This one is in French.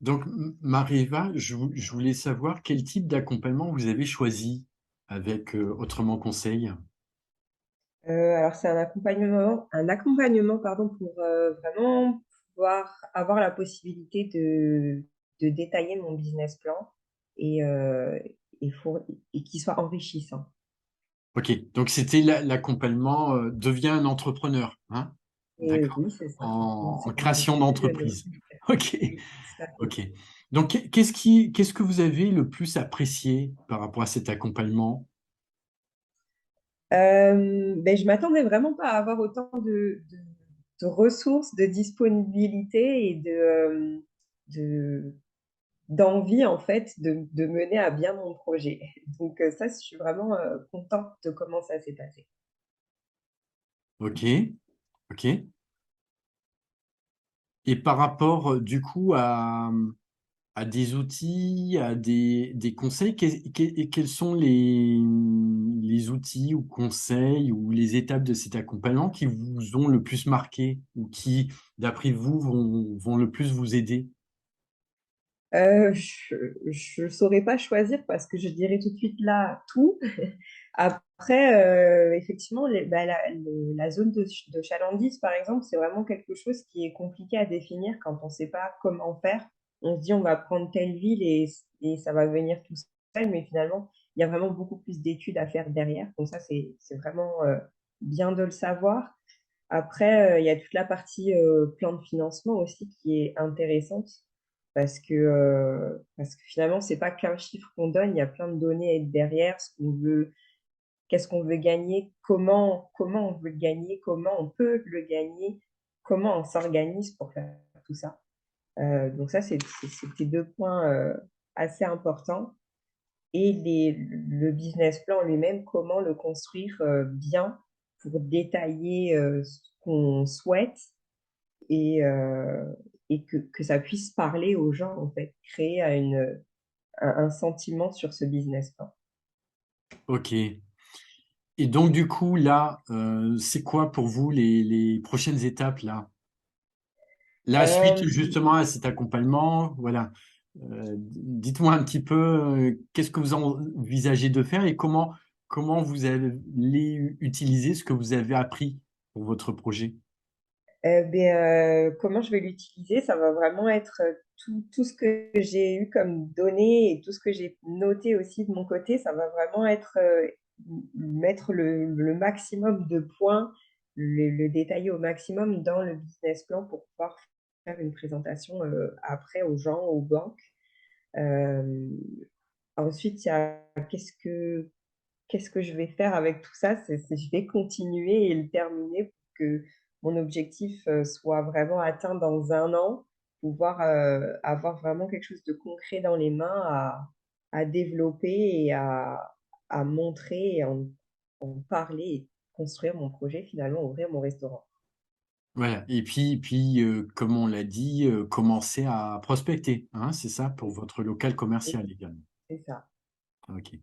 Donc, Mariva, je voulais savoir quel type d'accompagnement vous avez choisi avec Autrement Conseil. Alors c'est un accompagnement pardon, pour vraiment pouvoir avoir la possibilité de détailler mon business plan et, euh, et, et qu'il soit enrichissant. Ok, donc c'était l'accompagnement devient un entrepreneur, hein? Et D'accord. oui, c'est ça. Donc En c'est création c'est le nom. d'entreprise. Ok, Oui, tout à fait. ok. Donc, qu'est-ce que vous avez le plus apprécié par rapport à cet accompagnement? Ben, je m'attendais vraiment pas à avoir autant de ressources, de disponibilité et de, d'envie en fait de mener à bien mon projet. Donc ça, je suis vraiment contente de comment ça s'est passé. Ok, ok. Et par rapport, du coup, à des outils, à des conseils, et quels sont les outils ou conseils ou les étapes de cet accompagnement qui vous ont le plus marqué ou qui, d'après vous, vont le plus vous aider? Je ne saurais pas choisir parce que je dirais tout de suite là tout. Après, effectivement, la zone de chalandise, par exemple, c'est vraiment quelque chose qui est compliqué à définir quand on ne sait pas comment faire. On se dit on va prendre telle ville et ça va venir tout seul, mais finalement, il y a vraiment beaucoup plus d'études à faire derrière. Donc ça, c'est vraiment bien de le savoir. Après, il y a toute la partie plan de financement aussi qui est intéressante parce que finalement, c'est pas qu'un chiffre qu'on donne, il y a plein de données à être derrière, ce qu'on veut, qu'est-ce qu'on veut gagner, comment on veut le gagner, comment on peut le gagner, comment on s'organise pour faire tout ça. Donc ça, c'était deux points assez importants. Et le business plan lui-même, comment le construire bien pour détailler ce qu'on souhaite et, euh, et que ça puisse parler aux gens, en fait, créer un sentiment sur ce business plan. Ok. Et donc, du coup, là, c'est quoi pour vous les prochaines étapes, là? La suite, Euh, justement, à cet accompagnement, voilà. Dites-moi un petit peu, qu'est-ce que vous envisagez de faire et comment vous allez utiliser ce que vous avez appris pour votre projet? comment je vais l'utiliser, ça va vraiment être tout ce que j'ai eu comme données et tout ce que j'ai noté aussi de mon côté, ça va vraiment être mettre le maximum de points, le détailler au maximum dans le business plan pour pouvoir faire une présentation après aux gens, aux banques. Euh, Ensuite, il y a qu'est-ce que je vais faire avec tout ça? Je vais continuer et le terminer pour que mon objectif soit vraiment atteint dans un an, pouvoir avoir vraiment quelque chose de concret dans les mains à développer et à montrer et en parler et construire mon projet, finalement, ouvrir mon restaurant. Voilà. Et puis comme on l'a dit, commencer à prospecter, hein, c'est ça, pour C'est votre local commercial également. c'est ça. Ok.